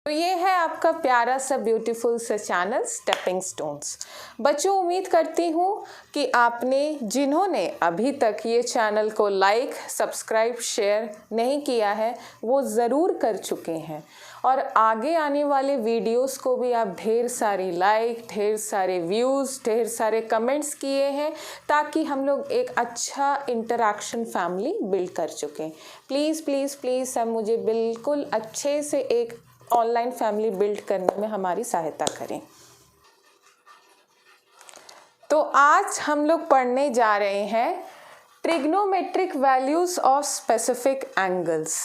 तो ये है आपका प्यारा सा ब्यूटीफुल सा चैनल स्टेपिंग स्टोन्स। बच्चों, उम्मीद करती हूँ कि आपने जिन्होंने अभी तक ये चैनल को लाइक, सब्सक्राइब, शेयर नहीं किया है वो ज़रूर कर चुके हैं और आगे आने वाले वीडियोस को भी आप ढेर सारी लाइक, ढेर सारे व्यूज़, ढेर सारे कमेंट्स किए हैं ताकि हम लोग एक अच्छा इंटरेक्शन फैमिली बिल्ड कर चुकें। प्लीज़ प्लीज़ प्लीज़ सब मुझे बिल्कुल अच्छे से एक ऑनलाइन फैमिली बिल्ड करने में हमारी सहायता करें। तो आज हम लोग पढ़ने जा रहे हैं trigonometric values of specific angles,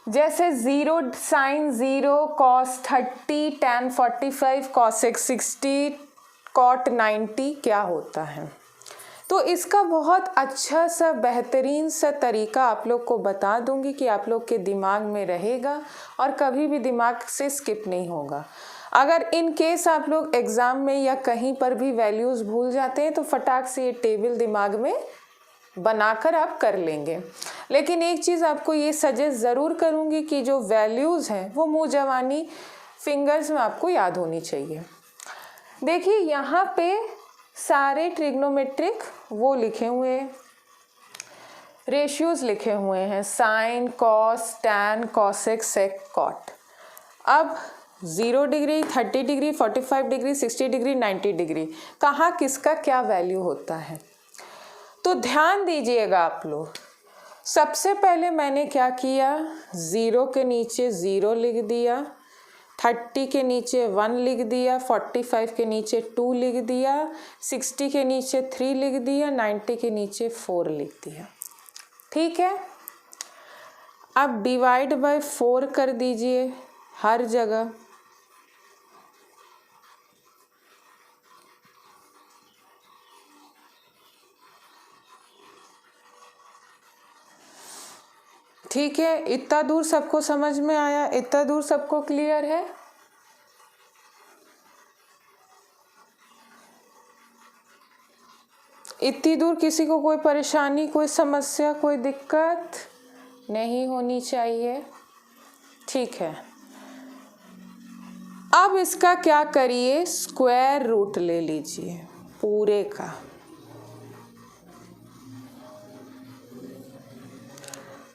जैसे zero sine 0, cos 30, tan 45, cosec 60, cot 90 क्या होता है। तो इसका बहुत अच्छा सा बेहतरीन सा तरीका आप लोग को बता दूंगी कि आप लोग के दिमाग में रहेगा और कभी भी दिमाग से स्किप नहीं होगा। अगर इन केस आप लोग एग्ज़ाम में या कहीं पर भी वैल्यूज़ भूल जाते हैं तो फटाक से ये टेबल दिमाग में बनाकर आप कर लेंगे। लेकिन एक चीज़ आपको ये सजेस्ट ज़रूर करूँगी कि जो वैल्यूज़ हैं वो मुँह जवानी फिंगर्स में आपको याद होनी चाहिए। देखिए यहाँ पे सारे ट्रिग्नोमेट्रिक वो लिखे हुए हैं, रेशियोज लिखे हुए हैं, साइन, कॉस, टैन, कॉसेक, सेक, कॉट। अब 0 degree, 30 degree, 45 degree, 60 degree, 90 degree कहाँ किसका क्या वैल्यू होता है। तो ध्यान दीजिएगा आप लोग। सबसे पहले मैंने क्या किया, 0 के नीचे 0 लिख दिया, 30 के नीचे 1 लिख दिया, 45 के नीचे 2 लिख दिया, 60 के नीचे 3 लिख दिया, 90 के नीचे 4 लिख दिया। ठीक है, अब डिवाइड बाय 4 कर दीजिए हर जगह। ठीक है, इतना दूर सबको समझ में आया, इतना दूर सबको क्लियर है। इतनी दूर किसी को कोई परेशानी, कोई समस्या, कोई दिक्कत नहीं होनी चाहिए। ठीक है, अब इसका क्या करिए, स्क्वायर रूट ले लीजिए पूरे का।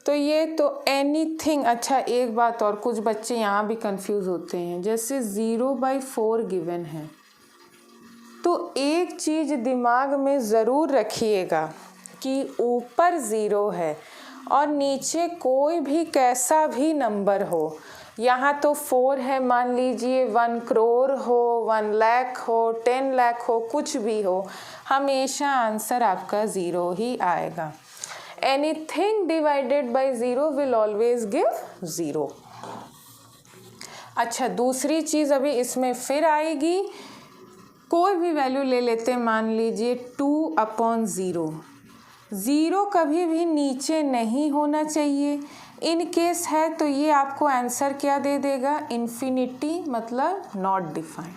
तो ये तो एनीथिंग। अच्छा, एक बात और, कुछ बच्चे यहाँ भी कंफ्यूज होते हैं, जैसे 0/4 गिवन है तो एक चीज़ दिमाग में ज़रूर रखिएगा कि ऊपर 0 है और नीचे कोई भी कैसा भी नंबर हो, यहाँ तो 4 है, मान लीजिए 1 करोड़ हो, 1 लाख हो, 10 लाख हो, कुछ भी हो, हमेशा आंसर आपका 0 ही आएगा। Anything divided by 0 will always give 0। अच्छा, दूसरी चीज़ अभी इसमें फिर आएगी, कोई भी वैल्यू ले लेते हैं, मान लीजिए 2/0। 0 कभी भी नीचे नहीं होना चाहिए। इन केस है तो ये आपको आंसर क्या दे देगा, इन्फिनिटी, मतलब नॉट डिफाइंड।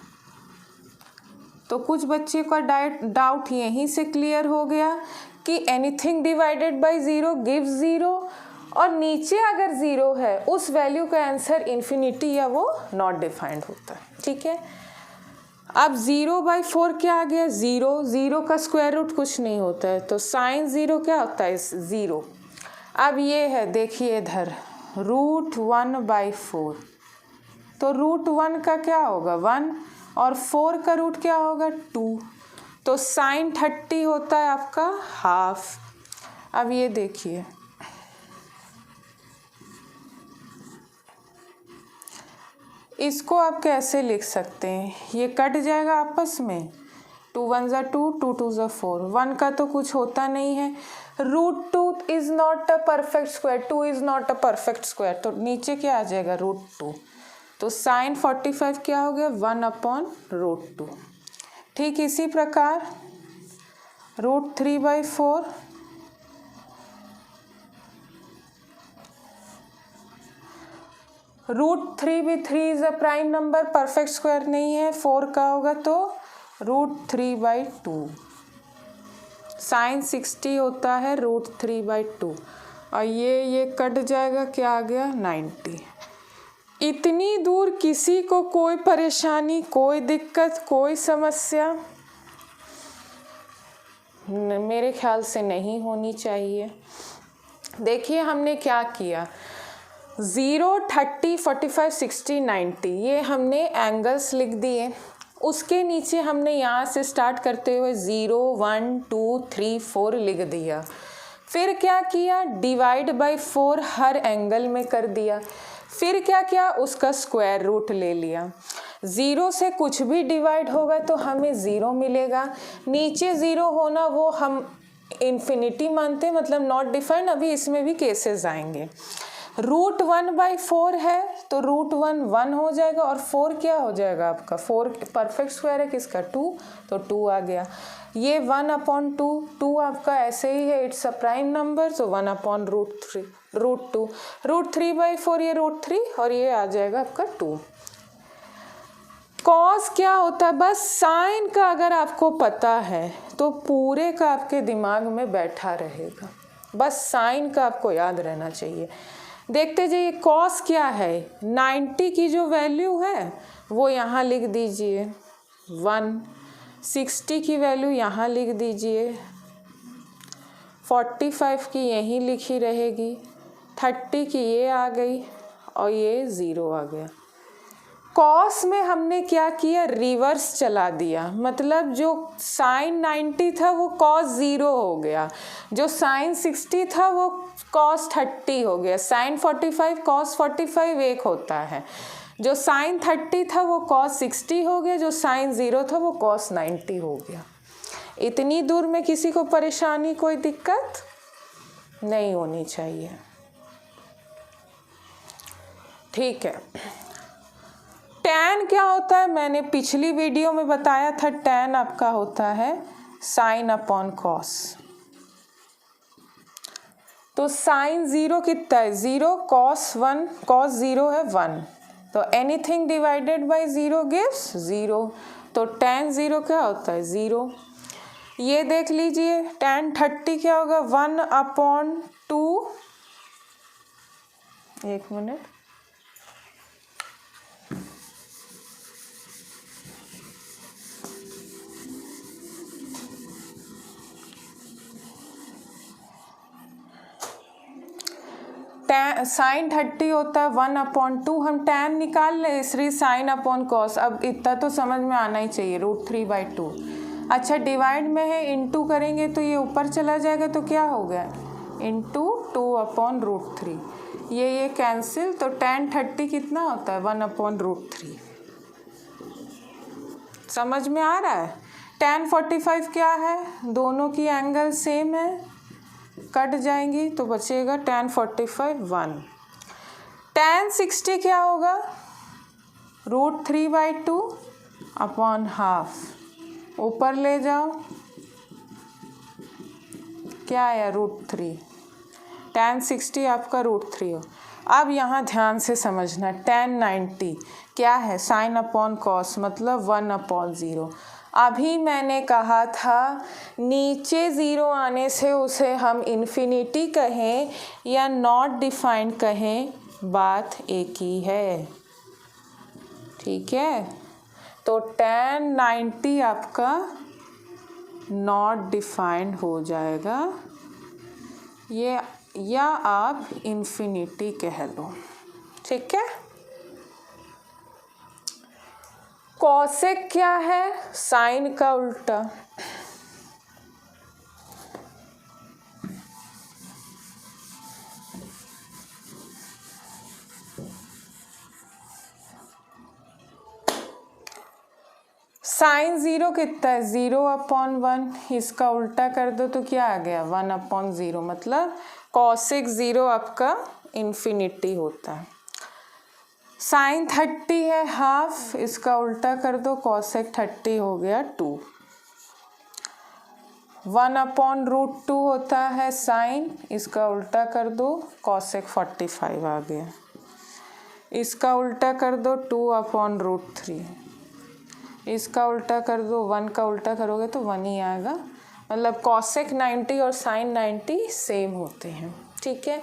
तो कुछ बच्चे का डाउट यहीं से क्लियर हो गया कि एनीथिंग डिवाइडेड बाय 0 गिव्स 0 और नीचे अगर 0 है उस वैल्यू का आंसर इन्फिनिटी या वो नॉट डिफाइंड होता है। ठीक है, अब 0/4 क्या आ गया, 0 का स्क्वायर रूट कुछ नहीं होता है, तो साइन 0 क्या होता है, 0। अब ये है, देखिए इधर √1/4, तो √1 का क्या होगा, 1, और 4 का रूट क्या होगा, 2, तो साइन 30 होता है आपका हाफ। अब ये देखिए, इसको आप कैसे लिख सकते हैं, ये कट जाएगा आपस में, 2 1 2, 2 2 4, 1 का तो कुछ होता नहीं है, √2 is not a perfect square, 2 is not a perfect square, तो नीचे क्या आ जाएगा, √2, तो साइन 45 क्या हो गया, 1/√2। ठीक इसी प्रकार √3/4, √3 भी 3 is a prime number, perfect square नहीं है, 4 का होगा तो √3/2। साइन 60 होता है √3/2 और ये कट जाएगा, क्या आ गया, 90। इतनी दूर किसी को कोई परेशानी, कोई दिक्कत, कोई समस्या मेरे ख्याल से नहीं होनी चाहिए। देखिए हमने क्या किया, 0, 30, 45, 60, 90 ये हमने एंगल्स लिख दिए। उसके नीचे हमने यहाँ से स्टार्ट करते हुए 0, 1, 2, 3, 4 लिख दिया। फिर क्या किया, डिवाइड बाय 4 हर एंगल में कर दिया। फिर क्या किया, उसका स्क्वायर रूट ले लिया। 0 से कुछ भी डिवाइड होगा तो हमें 0 मिलेगा। नीचे 0 होना वो हम इन्फिनिटी मानते हैं, मतलब नॉट डिफाइंड। अभी इसमें भी केसेस आएंगे। √1/4 है तो √1 1 हो जाएगा और 4 क्या हो जाएगा आपका, 4 परफेक्ट स्क्वायर है किसका, 2, तो 2 आ गया। ये 1/2, 2 आपका ऐसे ही है, इट्स अ प्राइम नंबर, तो 1/√2, √3/4 ये √3 और ये आ जाएगा आपका 2। कॉस क्या होता है, बस साइन का अगर आपको पता है तो पूरे का आपके दिमाग में बैठा रहेगा। बस साइन का आपको याद रहना चाहिए। देखते जाइए कॉस क्या है, 90 की जो वैल्यू है वो यहाँ लिख दीजिए 1, 60 की वैल्यू यहाँ लिख दीजिए, 45 की यहीं लिखी रहेगी, 30 की ये आ गई और ये 0 आ गया। कॉस में हमने क्या किया, रिवर्स चला दिया, मतलब जो साइन 90 था वो कॉस 0 हो गया, जो साइन 60 था वो कॉस 30 हो गया, साइन 45 कॉस 45 एक होता है, जो साइन 30 था वो कॉस 60 हो गया, जो साइन 0 था वो कॉस 90 हो गया। इतनी दूर में किसी को परेशानी, कोई दिक्कत नहीं होनी चाहिए। ठीक है, टैन क्या होता है, मैंने पिछली वीडियो में बताया था। टैन आपका होता है साइन अपॉन कॉस। तो साइन 0 कितना है, 0, कॉस 1, कॉस 0 है 1, तो एनीथिंग डिवाइडेड बाय 0 गिव्स 0, तो टैन 0 क्या होता है, 0। ये देख लीजिए टैन 30 क्या होगा, 1/2, एक मिनट, साइन 30 होता है 1/2, हम टैन निकाल ले, इसलिए साइन अपॉन कॉस। अब इतना तो समझ में आना ही चाहिए, √3/2। अच्छा डिवाइड में है, इनटू करेंगे तो ये ऊपर चला जाएगा, तो क्या हो गया, इंटू 2/√3, ये कैंसिल, तो टैन 30 कितना होता है, 1/√3। समझ में आ रहा है। टैन 45 क्या है, दोनों की एंगल सेम है, कट जाएंगी तो बचेगा टैन 45 1। टैन 60 क्या होगा, √3/2/½ ऊपर ले जाओ, क्या आया, √3, टैन 60 आपका √3 हो। अब यहाँ ध्यान से समझना, टैन 90 क्या है, साइन अपॉन कॉस, मतलब 1/0। अभी मैंने कहा था नीचे 0 आने से उसे हम इन्फिनिटी कहें या नॉट डिफाइंड कहें, बात एक ही है। ठीक है, तो टैन 90 आपका नॉट डिफाइंड हो जाएगा, ये या आप इन्फिनिटी कह लो। ठीक है, कॉसेक क्या है, साइन का उल्टा। साइन 0 कितना है, 0/1, इसका उल्टा कर दो तो क्या आ गया, 1/0, मतलब कॉसेक 0 आपका इन्फिनिटी होता है। साइन 30 है हाफ, इसका उल्टा कर दो, कॉसेक 30 हो गया 2। 1/√2 होता है साइन, इसका उल्टा कर दो, कॉसेक 45 आ गया, इसका उल्टा कर दो 2/√3, इसका उल्टा कर दो, 1 का उल्टा करोगे तो 1 ही आएगा, मतलब कॉसेक 90 और साइन 90 सेम होते हैं। ठीक है,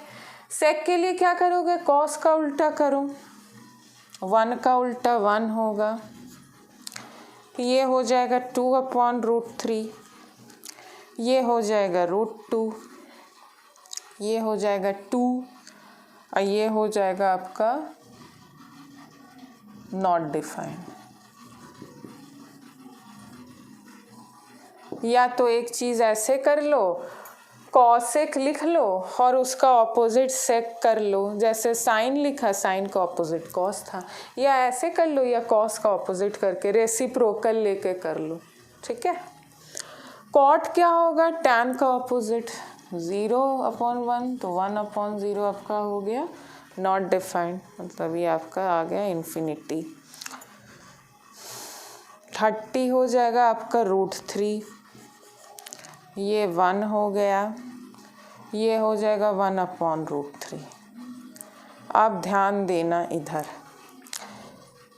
सेक के लिए क्या करोगे, कॉस का उल्टा करो, 1 का उल्टा 1 होगा, ये हो जाएगा 2/√3, ये हो जाएगा √2, ये हो जाएगा 2 और ये हो जाएगा आपका नॉट डिफाइंड। या तो एक चीज़ ऐसे कर लो, कॉसेक लिख लो और उसका ऑपोजिट सेक कर लो, जैसे साइन लिखा, साइन का ऑपोजिट कॉस था, या ऐसे कर लो या कॉस का ऑपोजिट करके रेसिप्रोकल लेके कर लो, ठीक है। कॉट क्या होगा, टैन का ऑपोजिट 0/1, तो 1/0 आपका हो गया नॉट डिफाइंड, मतलब ये आपका आ गया इन्फिनिटी। 30 हो जाएगा आपका √3, ये 1 हो गया, ये हो जाएगा 1/√3। आप ध्यान देना इधर,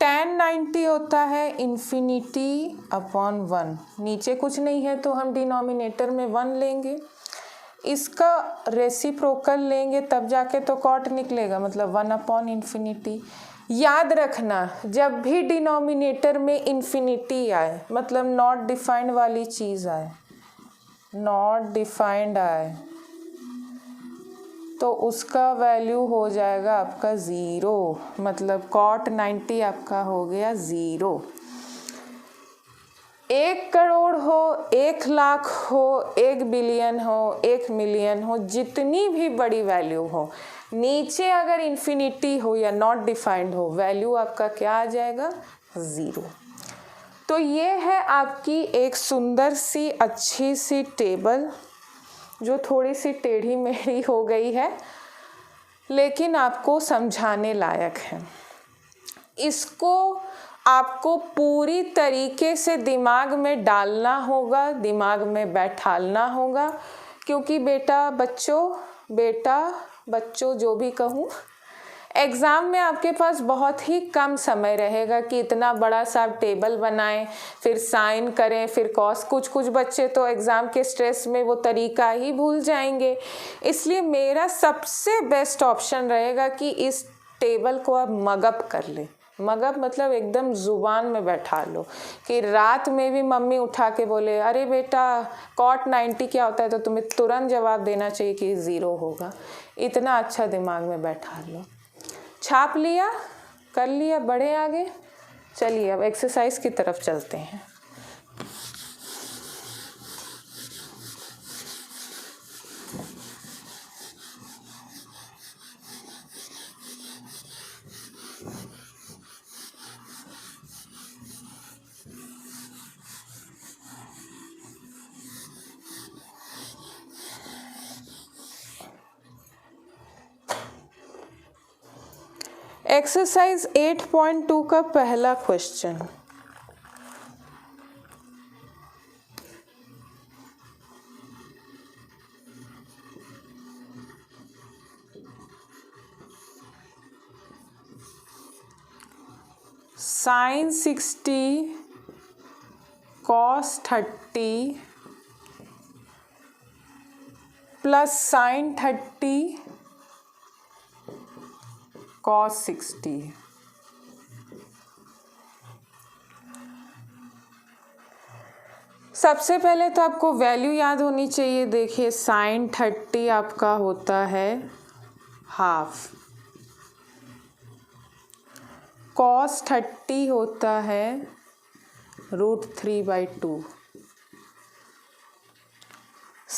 tan 90 होता है ∞/1, नीचे कुछ नहीं है तो हम डिनोमिनेटर में 1 लेंगे, इसका रेसिप्रोकल लेंगे तब जाके तो कॉट निकलेगा, मतलब 1/∞। याद रखना, जब भी डिनोमिनेटर में इन्फिनिटी आए, मतलब नॉट डिफाइंड वाली चीज़ आए, नॉट डिफाइंड आए, तो उसका वैल्यू हो जाएगा आपका 0, मतलब cot 90 आपका हो गया 0। 1 करोड़ हो, 1 लाख हो, 1 बिलियन हो, 1 मिलियन हो, जितनी भी बड़ी वैल्यू हो, नीचे अगर इन्फिनिटी हो या नॉट डिफाइंड हो, वैल्यू आपका क्या आ जाएगा, 0। तो ये है आपकी एक सुंदर सी अच्छी सी टेबल, जो थोड़ी सी टेढ़ी मेढ़ी हो गई है लेकिन आपको समझाने लायक है। इसको आपको पूरी तरीके से दिमाग में डालना होगा, दिमाग में बैठालना होगा, क्योंकि बेटा बच्चों जो भी कहूँ, एग्ज़ाम में आपके पास बहुत ही कम समय रहेगा कि इतना बड़ा सा टेबल बनाएं, फिर साइन करें, फिर कॉस। कुछ बच्चे तो एग्ज़ाम के स्ट्रेस में वो तरीका ही भूल जाएंगे। इसलिए मेरा सबसे बेस्ट ऑप्शन रहेगा कि इस टेबल को आप मगअप कर लें। मगअप मतलब एकदम ज़ुबान में बैठा लो, कि रात में भी मम्मी उठा के बोले अरे बेटा cot 90 क्या होता है, तो तुम्हें तुरंत जवाब देना चाहिए कि 0 होगा। इतना अच्छा दिमाग में बैठा लो। छाप लिया, कर लिया, बढ़े आगे। चलिए अब एक्सरसाइज की तरफ चलते हैं। एक्सरसाइज 8.2 का पहला question, sin 60 cos 30 plus sin 30 cos 60। सबसे पहले तो आपको वैल्यू याद होनी चाहिए। देखिए sin 30 आपका होता है हाफ, cos 30 होता है √3/2,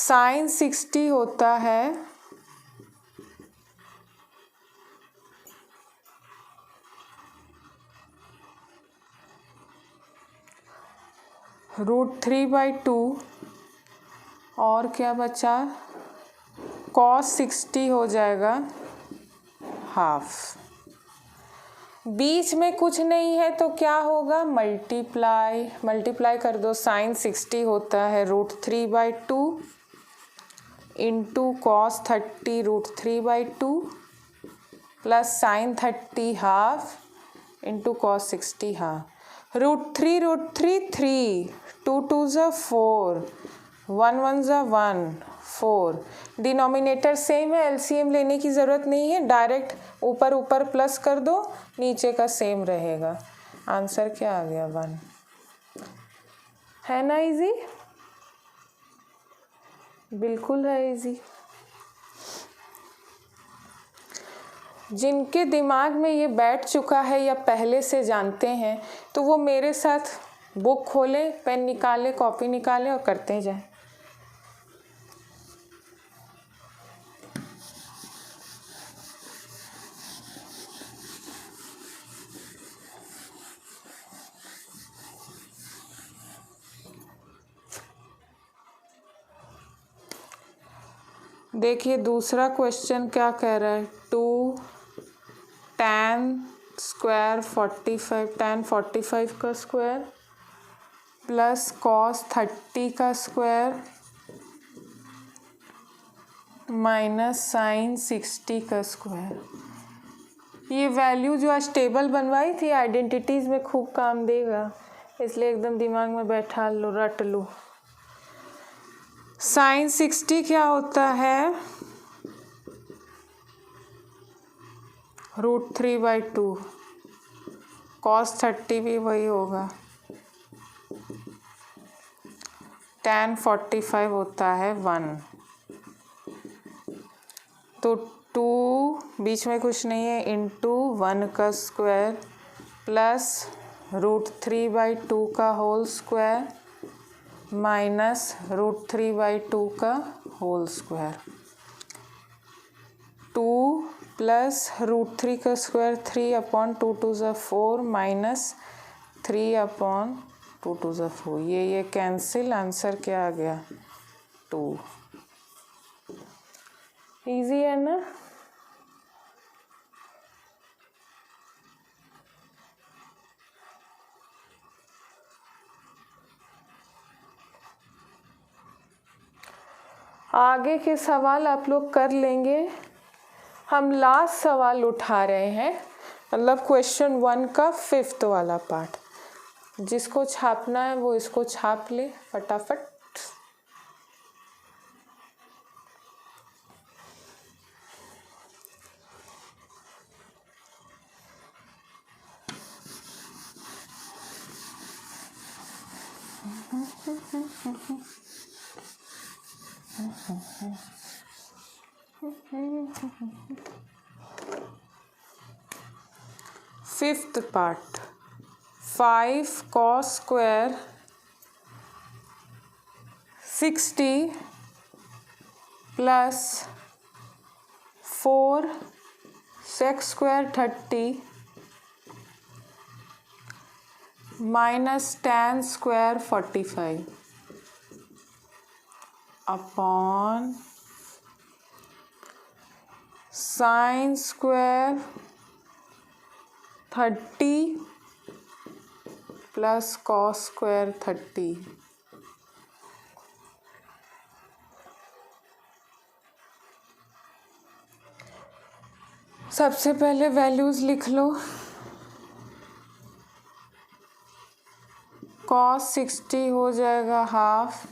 sin 60 होता है √3/2, और क्या बचा, cos 60 हो जाएगा हाफ। बीच में कुछ नहीं है तो क्या होगा, मल्टीप्लाई कर दो। sin 60 होता है √3/2 into cos 30 √3/2 plus sin 30 half into cos 60 half. √3 3, 2 2 4, 1 1 ज़ा 1 4, डिनोमिनेटर सेम है, एलसीएम लेने की ज़रूरत नहीं है, डायरेक्ट ऊपर ऊपर प्लस कर दो, नीचे का सेम रहेगा। आंसर क्या आ गया 1, है ना इजी, बिल्कुल है इजी। जिनके दिमाग में ये बैठ चुका है या पहले से जानते हैं तो वो मेरे साथ बुक खोलें, पेन निकालें, कॉपी निकालें और करते जाएं। देखिए दूसरा क्वेश्चन क्या कह रहा है, 2 tan स्क्वायर 45, tan 45 का स्क्वायर प्लस cos 30 का स्क्वायर माइनस sin 60 का स्क्वायर। ये वैल्यू जो आज टेबल बनवाई थी आइडेंटिटीज़ में खूब काम देगा, इसलिए एकदम दिमाग में बैठा लो, रट लो। sin 60 क्या होता है, √3/2, cos 30 भी वही होगा, tan 45 होता है 1, तो 2 बीच में कुछ नहीं है, इंटू 1 का स्क्वायर प्लस √3/2 का होल स्क्वायर माइनस √3/2 का होल स्क्वायर। 2 प्लस √3 का स्क्वायर 3/2 2 ज़ा 4 माइनस 3/2 2 ज़ा 4, ये कैंसिल, आंसर क्या आ गया 2। इजी है ना। आगे के सवाल आप लोग कर लेंगे, हम लास्ट सवाल उठा रहे हैं, मतलब क्वेश्चन 1 का 5th वाला पार्ट। जिसको छापना है वो इसको छाप ले फटाफट। Fifth part, 5 cos square 60 plus 4 sec square 30 minus tan square 45 upon sin square 30 plus cos square 30। सबसे पहले वैल्यूज लिख लो। cos 60 हो जाएगा हाफ,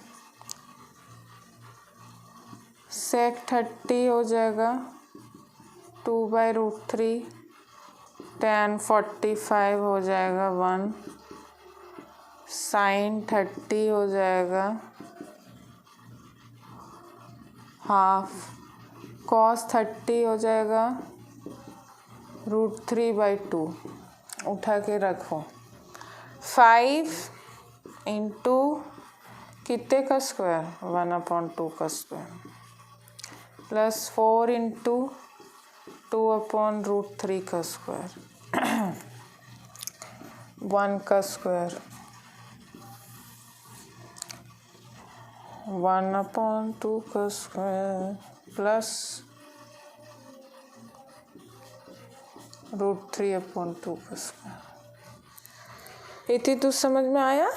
sec 30 हो जाएगा 2/√3, tan 45 हो जाएगा 1, sin 30 हो जाएगा हाफ, cos 30 हो जाएगा √3/2। उठा के रखो। 5 इंटू कितने का स्क्वायर, 1/2 का स्क्वायर प्लस 4 इंटू 2/√3 का स्क्वायर 1 का स्क्वायर 1/2 का स्क्वायर प्लस √3/2 का स्क्वायर। इतनी तो समझ में आया।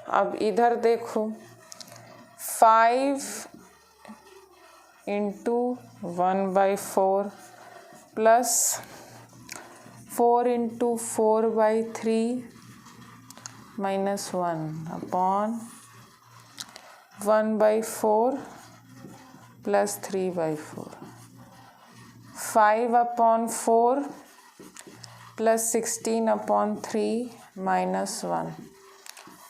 अब इधर देखो, 5 into 1/4 plus 4 into 4/3 minus 1 upon 1/4 plus 3/4 5/4 plus 16/3 minus 1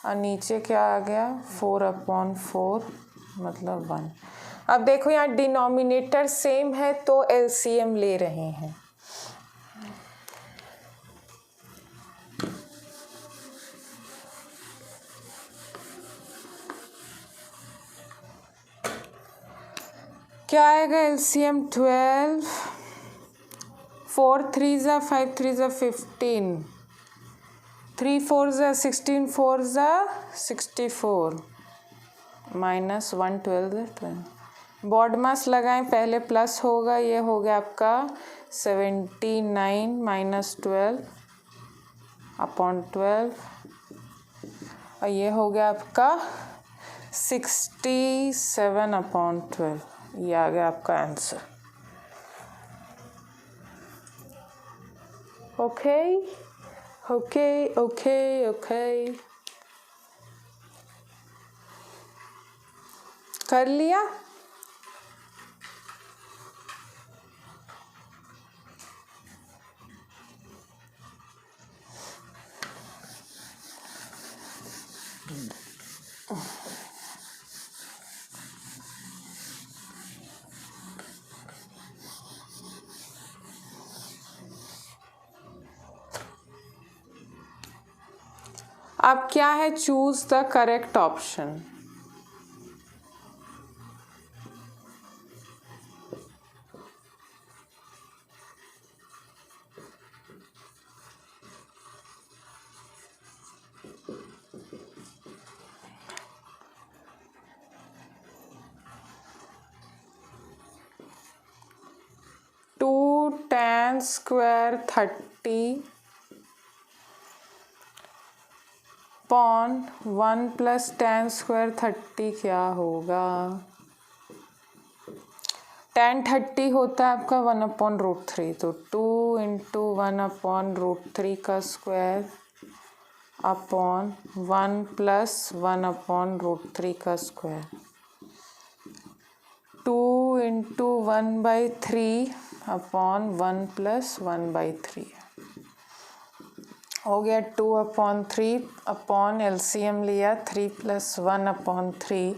और नीचे क्या आ गया 4/4 मतलब 1। अब देखो यहाँ डिनोमिनेटर सेम है तो एलसीएम ले रहे हैं। क्या आएगा एलसीएम 12 4 3 ज़ा 5 3 ज़ा 15 3 4 ज़ा 16 4 ज़ा 64 माइनस 1 12 ज़ा 12। बॉड मास लगाएं, पहले प्लस होगा, ये हो गया आपका 79 माइनस 12 अपॉन 12 और ये हो गया आपका 67/12। ये आ गया आपका answer. Okay okay okay okay कर लिया। अब क्या है, choose the correct option. tan square 30 upon 1 plus tan square 30 क्या होगा। tan 30 होता है आपका 1/√3, तो 2 इंटू 1/√3 का स्क्वायर अपॉन 1 प्लस 1/√3 का स्क्वायर 2 इंटू 1/3 अपॉन 1 प्लस 1/3 हो गया 2/3 अपॉन एलसीएम लिया 3 प्लस 1/3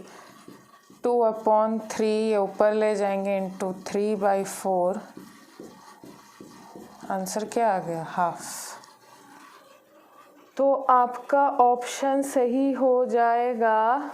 2/3 ऊपर ले जाएंगे इंटू 3/4 आंसर क्या आ गया हाफ। तो आपका ऑप्शन सही हो जाएगा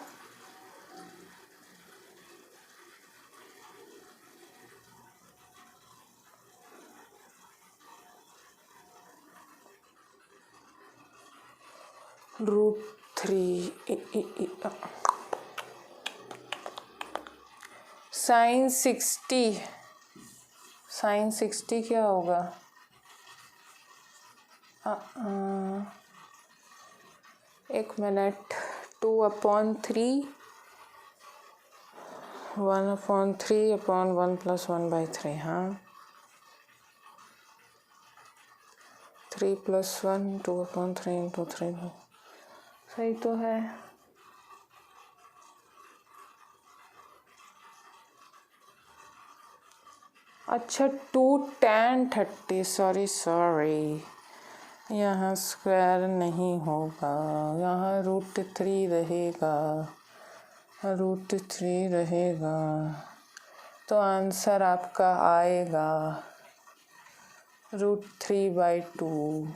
√3 sin 60 क्या होगा। एक मिनट 2/3 1/3 अपॉन 1 प्लस 1/3 हाँ 3 प्लस 1 2/3 इंटू 3 सही तो है। अच्छा 2 tan 30 सॉरी यहाँ स्क्वायर नहीं होगा, यहाँ √3 रहेगा √3 रहेगा तो आंसर आपका आएगा √3/2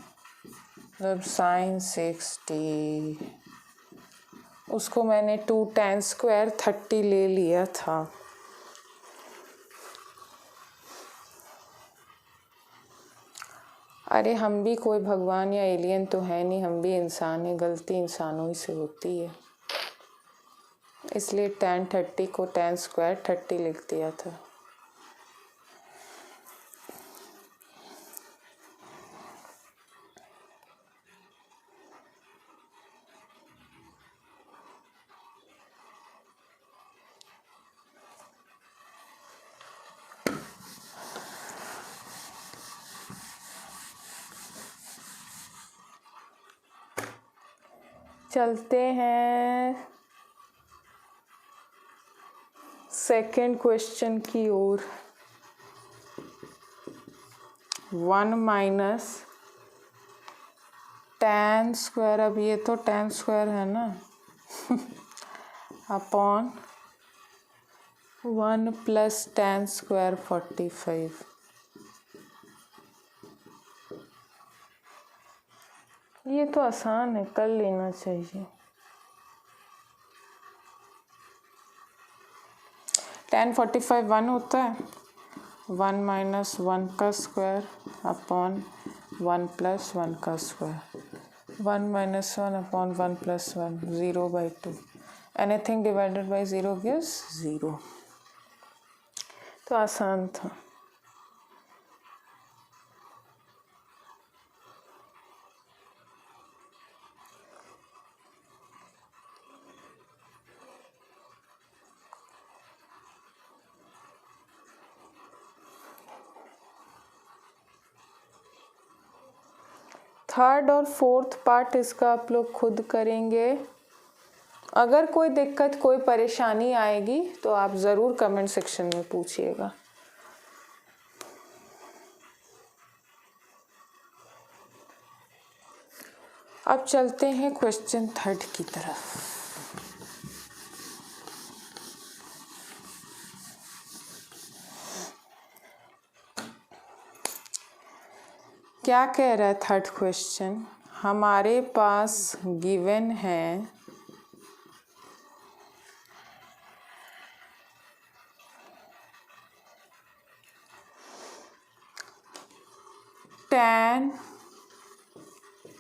जब sin 60 उसको मैंने 2 tan स्क्वायर 30 ले लिया था। अरे हम भी कोई भगवान या एलियन तो है नहीं, हम भी इंसान हैं, गलती इंसानों ही से होती है, इसलिए tan 30 को tan स्क्वायर 30 लिख दिया था। चलते हैं सेकंड क्वेश्चन की ओर। 1 माइनस tan स्क्वायर, अब ये तो tan स्क्वायर है ना, अपॉन 1 प्लस tan स्क्वायर 45। ये तो आसान है, कर लेना चाहिए। tan 45 1 होता है, 1 माइनस 1 का स्क्वायर अपॉन 1 प्लस 1 का square, 1 minus 1 upon 1 plus 1, 0/2। Anything divided by 0 gives 0। तो आसान था। थर्ड और फोर्थ पार्ट इसका आप लोग खुद करेंगे। अगर कोई दिक्कत, कोई परेशानी आएगी तो आप ज़रूर कमेंट सेक्शन में पूछिएगा। अब चलते हैं क्वेश्चन थर्ड की तरफ। क्या कह रहा है थर्ड क्वेश्चन? हमारे पास गिवन है tan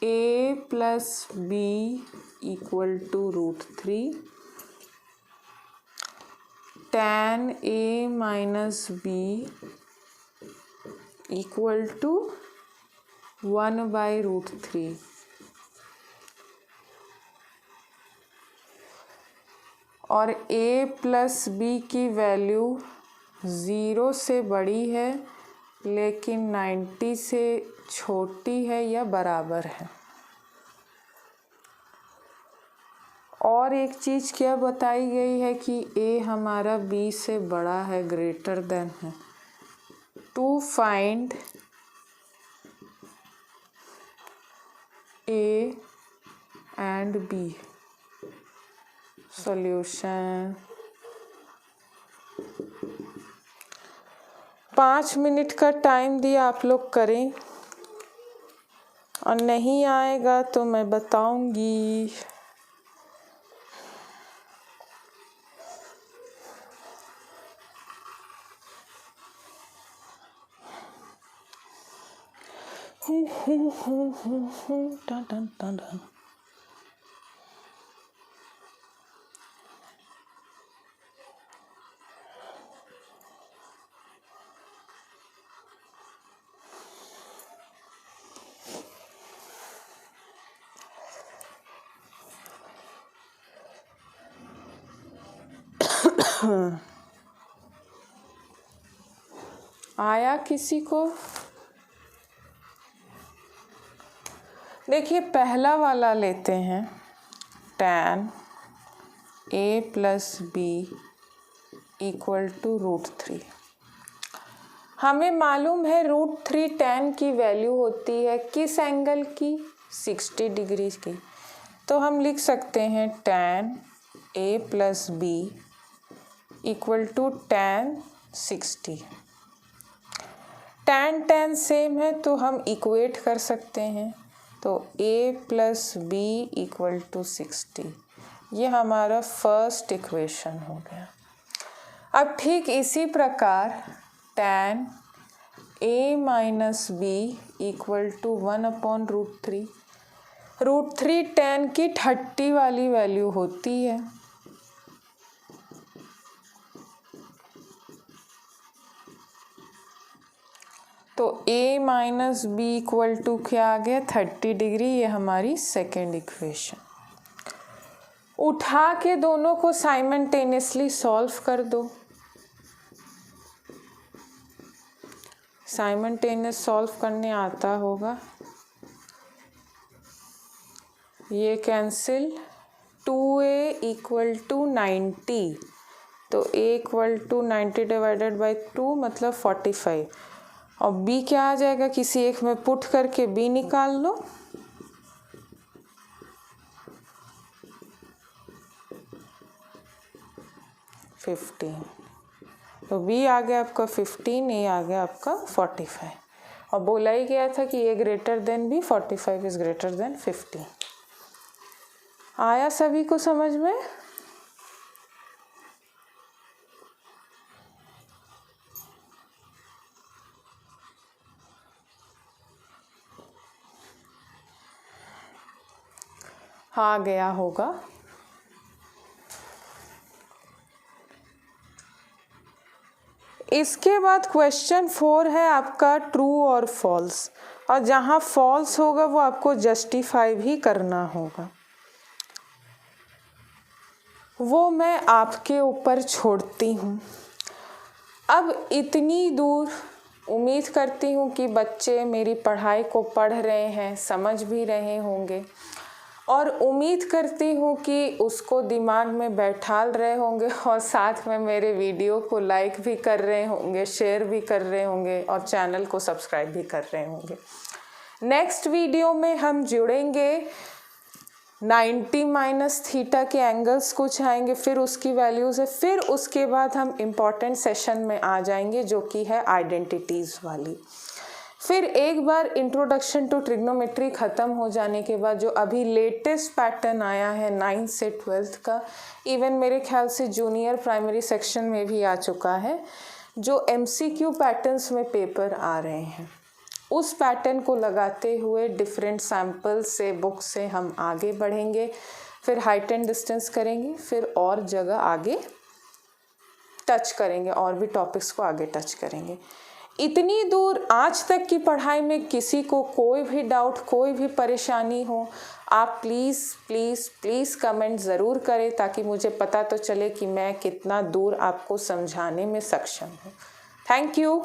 a plus b equal to √3, tan a minus b equal to 1/√3। और a प्लस b की वैल्यू 0 से बड़ी है लेकिन 90 से छोटी है या बराबर है। और एक चीज़ क्या बताई गई है कि a हमारा b से बड़ा है, ग्रेटर देन है। To find A and B solution. 5 minute का टाइम दिया, आप लोग करें, और नहीं आएगा तो मैं बताऊंगी। Done done done done. आया किसी को? देखिए पहला वाला लेते हैं, tan a plus b equal to √3। हमें मालूम है √3 tan की वैल्यू होती है किस एंगल की? 60 डिग्री की। तो हम लिख सकते हैं tan a plus b equal to tan 60। tan same है तो हम इक्वेट कर सकते हैं। तो a plus b equal to 60, ये हमारा फर्स्ट इक्वेशन हो गया। अब ठीक इसी प्रकार tan a minus b equal to 1/√3। √3 tan की 30 वाली वैल्यू होती है। तो a minus b equal to क्या आ गया? 30 डिग्री। ये हमारी सेकेंड इक्वेशन। उठा के दोनों को साइमल्टेनियसली सॉल्व कर दो। साइमल्टेनियस सॉल्व करने आता होगा। ये कैंसिल, 2a इक्वल टू 90, तो a equal to 90 divided by 2 मतलब 45, और b क्या आ जाएगा, किसी एक में पुट करके b निकाल लो, तो b आ गया आपका 15, a आ गया आपका 45, और बोला ही गया था कि a greater than b, 45 is greater than 50। आया सभी को समझ में? आ गया होगा। इसके बाद क्वेश्चन 4 है आपका ट्रू और फॉल्स, और जहाँ फॉल्स होगा वो आपको जस्टिफाई भी करना होगा, वो मैं आपके ऊपर छोड़ती हूँ। अब इतनी दूर उम्मीद करती हूँ कि बच्चे मेरी पढ़ाई को पढ़ रहे हैं, समझ भी रहे होंगे, और उम्मीद करती हूँ कि उसको दिमाग में बैठाल रहे होंगे और साथ में मेरे वीडियो को लाइक भी कर रहे होंगे, शेयर भी कर रहे होंगे और चैनल को सब्सक्राइब भी कर रहे होंगे। नेक्स्ट वीडियो में हम जुड़ेंगे 90 माइनस थीटा के एंगल्स कुछ आएंगे, फिर उसकी वैल्यूज़ है, फिर उसके बाद हम इम्पॉर्टेंट सेशन में आ जाएंगे जो कि है आइडेंटिटीज़ वाली। फिर एक बार इंट्रोडक्शन टू ट्रिग्नोमेट्री ख़त्म हो जाने के बाद जो अभी लेटेस्ट पैटर्न आया है 9th से 12th का, इवन मेरे ख्याल से जूनियर प्राइमरी सेक्शन में भी आ चुका है, जो MCQ पैटर्न्स में पेपर आ रहे हैं, उस पैटर्न को लगाते हुए डिफरेंट सैम्पल से बुक से हम आगे बढ़ेंगे, फिर हाइट एंड डिस्टेंस करेंगे, फिर और जगह आगे टच करेंगे, और भी टॉपिक्स को आगे टच करेंगे। इतनी दूर आज तक की पढ़ाई में किसी को कोई भी डाउट, कोई भी परेशानी हो, आप प्लीज़ प्लीज़ प्लीज़ कमेंट ज़रूर करें, ताकि मुझे पता तो चले कि मैं कितना दूर आपको समझाने में सक्षम हूँ। Thank you.